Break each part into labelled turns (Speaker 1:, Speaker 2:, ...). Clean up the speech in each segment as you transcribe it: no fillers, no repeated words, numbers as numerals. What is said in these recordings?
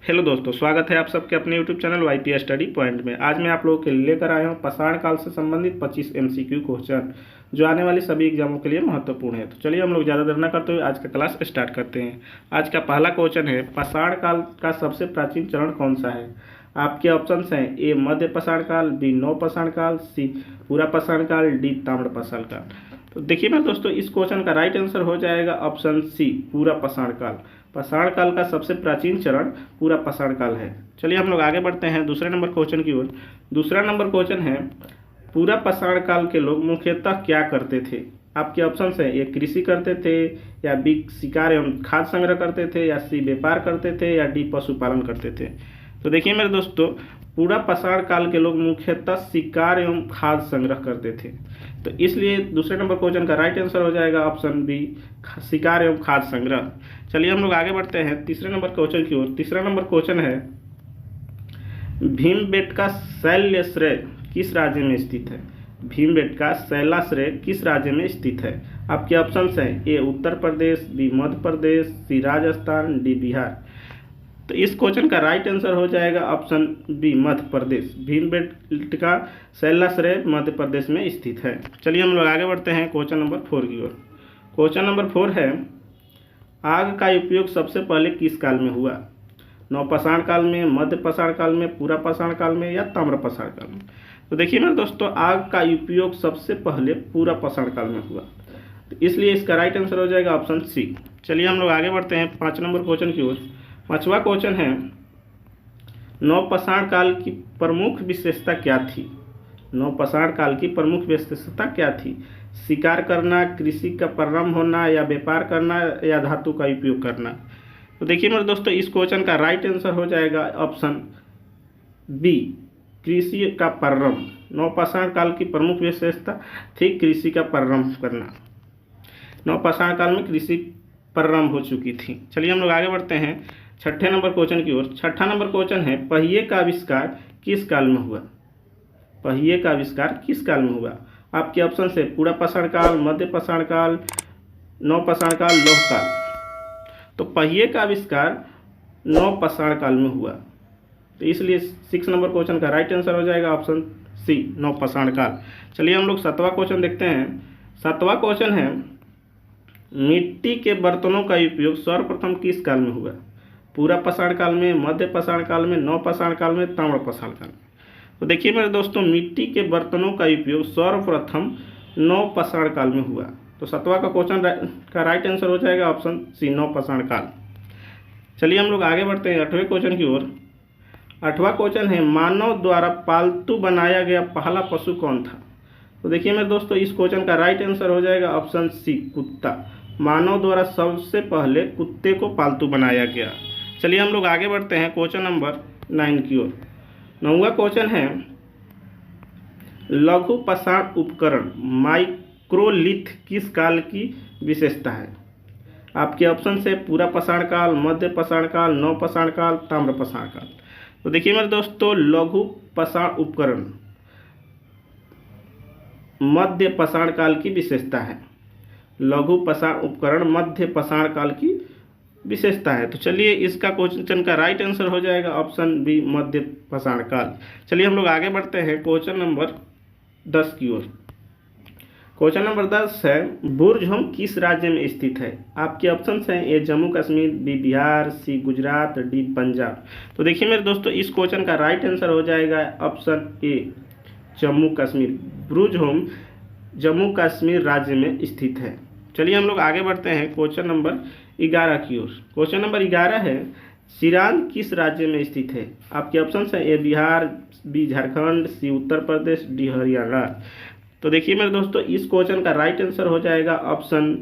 Speaker 1: Hello दोस्तों, स्वागत है आप सबके अपने YouTube channel YPS study point में। आज मैं आप लोगों के लिए लेकर आया हूं पाषाण काल से संबंधित 25 एमसीक्यू क्वेश्चन जो आने वाली सभी एग्जामों के लिए महत्वपूर्ण है। तो चलिए हम लोग ज़्यादा देर न करते हुए आज का क्लास स्टार्ट करते हैं। आज का पहला क्वेश्चन है, पाषाण काल का सबसे प्राचीन चरण कौन सा है। आपके ऑप्शन हैं ए मध्य पाषाण काल, बी नव पाषाण काल, सी पूरा पाषाण काल, डी ताम्र पाषाण काल। तो देखिए मेरे दोस्तों, इस क्वेश्चन का राइट आंसर हो जाएगा ऑप्शन सी पूरा पाषाण काल। पाषाण काल का सबसे प्राचीन चरण पूरा पाषाण काल है। चलिए हम लोग आगे बढ़ते हैं दूसरे नंबर क्वेश्चन की ओर। दूसरा नंबर क्वेश्चन है, पूरा पाषाण काल के लोग मुख्यतः क्या करते थे। आपके ऑप्शन है, ए कृषि करते थे, या बी शिकार एवं खाद्य संग्रह करते थे, या सी व्यापार करते थे, या डी पशुपालन करते थे। तो देखिए मेरे दोस्तों, पूरा पाषाण काल के लोग मुख्यतः शिकार एवं खाद्य संग्रह करते थे। तो इसलिए दूसरे नंबर क्वेश्चन का राइट आंसर हो जाएगा ऑप्शन बी शिकार एवं खाद्य संग्रह। चलिए हम लोग आगे बढ़ते हैं तीसरे नंबर क्वेश्चन की ओर। तीसरा नंबर क्वेश्चन है, भीमबेटका शैलाश्रय किस राज्य में स्थित है। भीमबेटका शैलाश्रय किस राज्य में स्थित है। आपके ऑप्शन हैं, ए उत्तर प्रदेश, बी मध्य प्रदेश, सी राजस्थान, डी बिहार। तो इस क्वेश्चन का राइट आंसर हो जाएगा ऑप्शन बी मध्य प्रदेश। भीमबेटका शैलाश्रय मध्य प्रदेश में स्थित है। चलिए हम लोग आगे बढ़ते हैं क्वेश्चन नंबर 4 की ओर। क्वेश्चन नंबर 4 है, आग का उपयोग सबसे पहले किस काल में हुआ। नव पाषाण काल में, मध्य पाषाण काल में, पूरा पाषाण काल में, या ताम्र पाषाण काल में। तो देखिए मेरे दोस्तों, आग का उपयोग सबसे पहले पूरा पाषाण काल में हुआ, तो इसलिए इसका राइट आंसर हो जाएगा ऑप्शन सी। चलिए हम लोग आगे बढ़ते हैं 5 नंबर क्वेश्चन की ओर। 5वां क्वेश्चन है, नव पाषाण काल की प्रमुख विशेषता क्या थी। नव पाषाण काल की प्रमुख विशेषता क्या थी। शिकार करना, कृषि का प्रारंभ होना, या व्यापार करना, या धातु का उपयोग करना। तो देखिए मेरे दोस्तों, इस क्वेश्चन का राइट आंसर हो जाएगा ऑप्शन बी कृषि का प्रारंभ। नव पाषाण काल की प्रमुख विशेषता थी कृषि का प्रारंभ करना। नव पाषाण काल में कृषि प्रारंभ हो चुकी थी। चलिए हम लोग आगे बढ़ते हैं 6ठे नंबर क्वेश्चन की ओर। 6ठा नंबर क्वेश्चन है, पहिए का आविष्कार किस काल में हुआ। पहिए का आविष्कार किस काल में हुआ। आपके ऑप्शन से पूरा पाषाण काल, मध्य पाषाण काल, नव पाषाण काल, लौह काल। तो पहिए का आविष्कार नव पाषाण काल में हुआ, तो इसलिए 6 नंबर क्वेश्चन का राइट आंसर हो जाएगा ऑप्शन सी नव पाषाण काल। चलिए हम लोग 7वां क्वेश्चन देखते हैं। 7वां क्वेश्चन है, मिट्टी के बर्तनों का उपयोग सर्वप्रथम किस काल में हुआ। पूरा पाषाण काल में, मध्य पाषाण काल में, नव पाषाण काल में, ताम्र पाषाण काल में। तो देखिए मेरे दोस्तों, मिट्टी के बर्तनों का उपयोग सर्वप्रथम नव पाषाण काल में हुआ, तो 7वां का क्वेश्चन का राइट आंसर हो जाएगा ऑप्शन सी नव पाषाण काल। चलिए हम लोग आगे बढ़ते हैं 8वें क्वेश्चन की ओर। 8वां क्वेश्चन है, मानव द्वारा पालतू बनाया गया पहला पशु कौन था। तो देखिए मेरे दोस्तों, इस क्वेश्चन का राइट आंसर हो जाएगा ऑप्शन सी कुत्ता। मानव द्वारा सबसे पहले कुत्ते को पालतू बनाया गया। चलिए हम लोग आगे बढ़ते हैं क्वेश्चन नंबर 9 की ओर। 9वां क्वेश्चन है, लघु पाषाण उपकरण माइक्रोलिथ किस काल की विशेषता है। आपके ऑप्शन से पूरा पाषाण काल, मध्य पाषाण काल, नव पाषाण काल, ताम्र पाषाण काल। तो देखिए मेरे दोस्तों, लघु पाषाण उपकरण मध्य पाषाण काल की विशेषता है। लघु पाषाण उपकरण मध्य पाषाण काल की विशेषता है। तो चलिए इसका क्वेश्चन का राइट आंसर हो जाएगा ऑप्शन बी मध्य पाषाण काल। चलिए हम लोग आगे बढ़ते हैं क्वेश्चन नंबर 10 की ओर। क्वेश्चन नंबर 10 है, बुर्ज होम किस राज्य में स्थित है। आपके ऑप्शन हैं, ए जम्मू कश्मीर, बी बिहार, सी गुजरात, डी पंजाब। तो देखिए मेरे दोस्तों, इस क्वेश्चन का राइट आंसर हो जाएगा option A Jammu Kashmir. Burj home Jammu Kashmir राज्य में स्थित है। चलिए हम लोग आगे बढ़ते हैं क्वेश्चन नंबर 11 की ओर। क्वेश्चन नंबर 11 है, चिरांद किस राज्य में स्थित है। आपके ऑप्शन हैं, ए बिहार, बी झारखंड, सी उत्तर प्रदेश, डी हरियाणा। तो देखिए मेरे दोस्तों, इस क्वेश्चन का राइट आंसर हो जाएगा ऑप्शन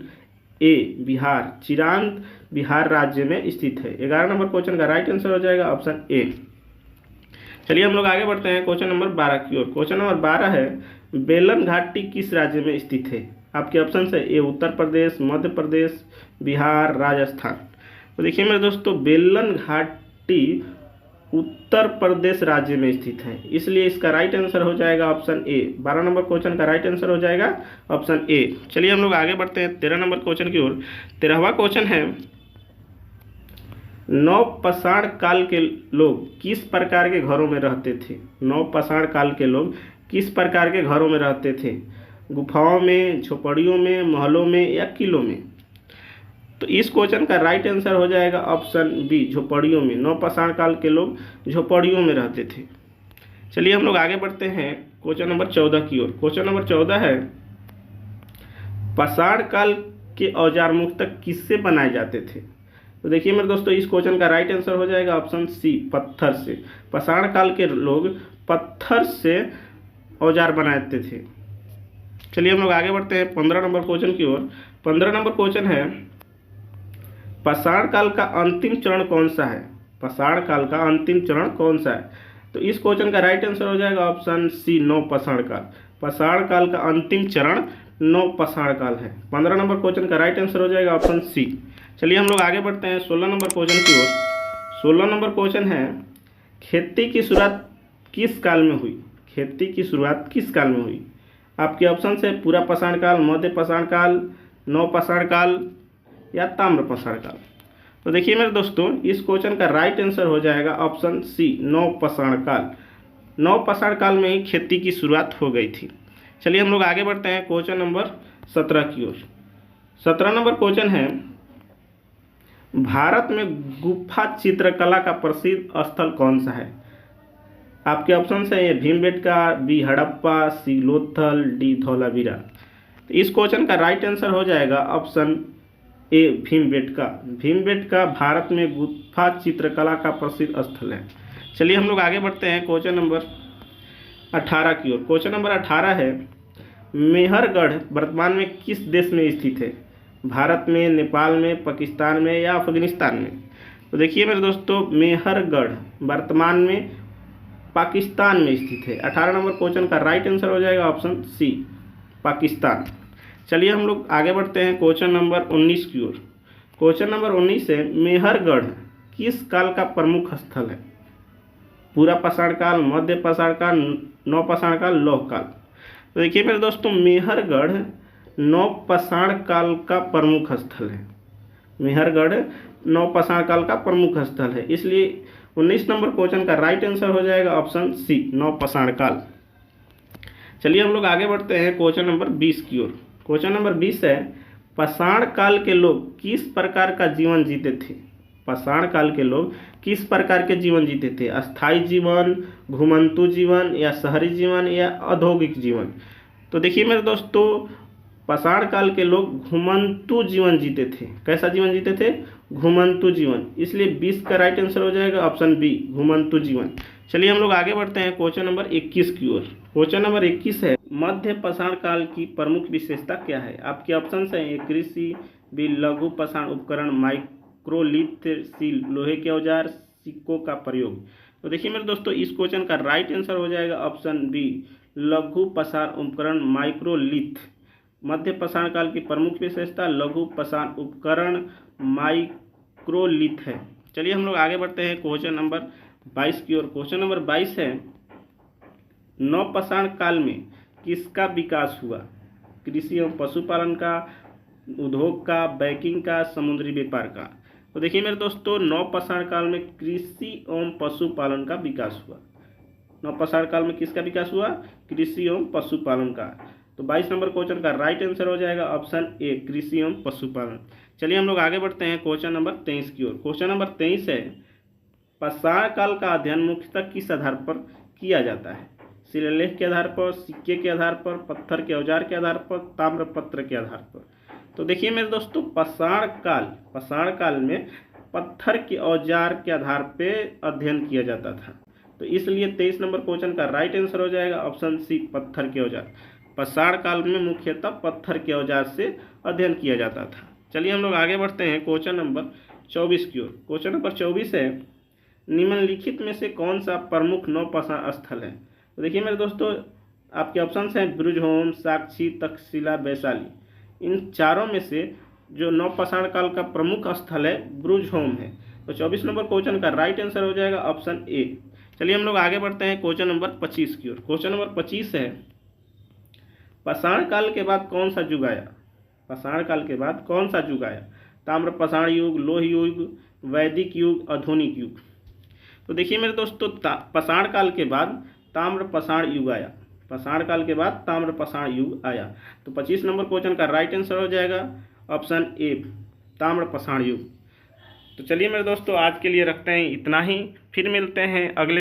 Speaker 1: ए बिहार। चिरांद बिहार राज्य में स्थित है। 11 नंबर क्वेश्चन का राइट आंसर हो जाएगा ऑप्शन ए। चलिए हम लोग आगे बढ़ते हैं क्वेश्चन नंबर 12 की ओर। क्वेश्चन नंबर 12 है, बेलन घाटी किस राज्य में स्थित है। आपके ऑप्शन है, ए उत्तर प्रदेश, मध्य प्रदेश, बिहार, राजस्थान। तो देखिए मेरे दोस्तों, बेलन घाटी उत्तर प्रदेश राज्य में स्थित है, इसलिए इसका राइट आंसर हो जाएगा ऑप्शन ए। 12 नंबर क्वेश्चन का राइट आंसर हो जाएगा ऑप्शन ए। चलिए हम लोग आगे बढ़ते हैं 13 नंबर क्वेश्चन की ओर। 13वां क्वेश्चन है, नवपाषाण काल के लोग किस प्रकार के घरों में रहते थे? नवपाषाण काल के लोग किस प्रकार के घरों में रहते थे? गुफाओं में, झोपड़ियों में, महलों में या किलों में? तो इस क्वेश्चन का राइट आंसर हो जाएगा ऑप्शन बी, झोपड़ियों में। नवपाषाण काल के लोग झोपड़ियों में रहते थे। चलिए हम लोग आगे बढ़ते हैं क्वेश्चन नंबर 14 की ओर। क्वेश्चन नंबर 14 है, पाषाण काल के औजार मुख्यतः किससे बनाए जाते थे? तो देखिए मेरे दोस्तों, इस क्वेश्चन का राइट आंसर हो जाएगा ऑप्शन सी, पत्थर से। पाषाण काल के लोग पत्थर से औजार बनाते थे। चलिए हम लोग आगे बढ़ते हैं 15 नंबर क्वेश्चन की ओर। 15 नंबर क्वेश्चन है, पाषाण काल का अंतिम चरण कौन सा है? पाषाण काल का अंतिम चरण कौन सा है? तो इस क्वेश्चन का राइट आंसर हो जाएगा ऑप्शन सी, नवपाषाण काल। पाषाण काल का अंतिम चरण नवपाषाण काल है। 15 नंबर क्वेश्चन का राइट आंसर हो जाएगा ऑप्शन सी। चलिए हम लोग आगे बढ़ते हैं 16 नंबर क्वेश्चन की ओर। 16 नंबर क्वेश्चन है, खेती की शुरुआत किस काल में हुई? खेती की शुरुआत किस काल में हुई? आपके ऑप्शन है पूरा पाषाण काल, मध्य पाषाण काल, नवपाषाण काल या ताम्रपाषाण काल। तो देखिए मेरे दोस्तों, इस क्वेश्चन का राइट आंसर हो जाएगा ऑप्शन सी, नवपाषाण काल। नवपाषाण काल में ही खेती की शुरुआत हो गई थी। चलिए हम लोग आगे बढ़ते हैं क्वेश्चन नंबर 17 की ओर। 17 नंबर क्वेश्चन है, भारत में गुफा चित्रकला का प्रसिद्ध स्थल कौन सा है? आपके ऑप्शन है ये भीमबेटका, बी हड़प्पा, सी लोथल, डी धौलावीरा। तो इस क्वेश्चन का राइट आंसर हो जाएगा ऑप्शन ए, भीमबेटका। भीमबेटका भारत में गुफा चित्रकला का प्रसिद्ध स्थल है। चलिए हम लोग आगे बढ़ते हैं क्वेश्चन नंबर 18 की ओर। क्वेश्चन नंबर 18 है, मेहरगढ़ वर्तमान में किस देश में स्थित है? भारत में, नेपाल में, पाकिस्तान में या अफगानिस्तान में? तो देखिए मेरे दोस्तों, मेहरगढ़ वर्तमान में पाकिस्तान में स्थित है। 18 नंबर क्वेश्चन का राइट आंसर हो जाएगा ऑप्शन सी, पाकिस्तान। चलिए हम लोग आगे बढ़ते हैं क्वेश्चन नंबर 19 की ओर। क्वेश्चन नंबर 19 है, मेहरगढ़ किस काल का प्रमुख स्थल है? पूरा पाषाण काल, मध्य पाषाण काल, नवपाषाण काल, लौह काल? तो देखिए मेरे दोस्तों, मेहरगढ़ नवपाषाण काल का प्रमुख स्थल है। मेहरगढ़ नवपाषाण काल का प्रमुख स्थल है, इसलिए 19 नंबर क्वेश्चन का राइट आंसर हो जाएगा ऑप्शन सी, नवपाषाण काल। चलिए हम लोग आगे बढ़ते हैं क्वेश्चन नंबर 20 की ओर। क्वेश्चन नंबर 20 है, पाषाण काल के लोग किस प्रकार का जीवन जीते थे? पाषाण काल के लोग किस प्रकार के जीवन जीते थे? अस्थायी जीवन, घुमंतु जीवन या शहरी जीवन या औद्योगिक जीवन? तो देखिए मेरे दोस्तों, पाषाण काल के लोग घुमंतु जीवन जीते थे। कैसा जीवन जीते थे? घुमंतु जीवन। इसलिए 20 का राइट आंसर हो जाएगा ऑप्शन बी, घुमंतु जीवन। चलिए हम लोग आगे बढ़ते हैं क्वेश्चन नंबर 21 की ओर। क्वेश्चन नंबर 21 है, मध्य पाषाण काल की प्रमुख विशेषता क्या है? आपके ऑप्शन हैं ए कृषि, बी लघु पाषाण उपकरण, माइक्रोलिथ, सी लोहे के औजार, सिक्कों का प्रयोग। तो देखिए मेरे दोस्तों, इस क्वेश्चन का राइट आंसर हो जाएगा ऑप्शन बी, लघु पाषाण उपकरण, माइक्रोलिथ। मध्य पाषाण काल की प्रमुख विशेषता लघु पाषाण उपकरण, माइक्रोलिथ है। चलिए हम लोग आगे बढ़ते हैं क्वेश्चन नंबर 22 की ओर। क्वेश्चन नंबर 22 है, नवपाषाण काल में किसका विकास हुआ? कृषि एवं पशुपालन का, उद्योग का, बैंकिंग का, समुद्री व्यापार का? तो देखिए मेरे दोस्तों, नवपाषाण काल में कृषि एवं पशुपालन का विकास हुआ। नवपाषाण काल में किसका विकास हुआ? कृषि एवं पशुपालन का। तो 22 नंबर क्वेश्चन का राइट आंसर हो जाएगा ऑप्शन ए, कृषि एवं पशुपालन। चलिए हम लोग आगे बढ़ते हैं क्वेश्चन नंबर 23 की ओर। क्वेश्चन नंबर 23 है, पाषाण काल का अध्ययन मुख्यतः किस आधार पर किया जाता है? शिलालेख के आधार पर, सिक्के के आधार पर, पत्थर के औजार के आधार पर, ताम्रपत्र के आधार पर? तो देखिए मेरे दोस्तों, पाषाण काल में पत्थर के औजार के आधार पे अध्ययन किया जाता था। तो इसलिए 23 नंबर क्वेश्चन का राइट आंसर हो जाएगा ऑप्शन सी, पत्थर के औजार। पाषाण काल में मुख्यतः पत्थर के औजार से अध्ययन किया जाता था। चलिए हम लोग आगे बढ़ते हैं क्वेश्चन नंबर 24 की ओर। क्वेश्चन नंबर 24 है, निम्नलिखित में से कौन सा प्रमुख नवपाषाण स्थल है? तो देखिए मेरे दोस्तों, आपके ऑप्शंस हैं ब्रुजहोम, साक्षी, तक्षशिला, वैशाली। इन चारों में से जो नवपाषाण काल का प्रमुख स्थल है ब्रुजहोम है। तो 24 नंबर क्वेश्चन का राइट आंसर हो जाएगा ऑप्शन ए। चलिए हम लोग आगे बढ़ते हैं क्वेश्चन नंबर 25 की ओर। क्वेश्चन नंबर 25 है, पाषाण काल के बाद कौन सा युग आया? पाषाण काल के बाद कौन सा युग आया? ताम्रपाषाण युग, लोह युग वैदिक युग, आधुनिक युग। तो देखिए मेरे दोस्तों, पाषाण काल के बाद ताम्र पाषाण युग आया। पाषाण काल के बाद ताम्र पाषाण युग आया। तो 25 नंबर क्वेश्चन का राइट आंसर हो जाएगा ऑप्शन ए, ताम्र पाषाण युग। तो चलिए मेरे दोस्तों, आज के लिए रखते हैं इतना ही, फिर मिलते हैं अगले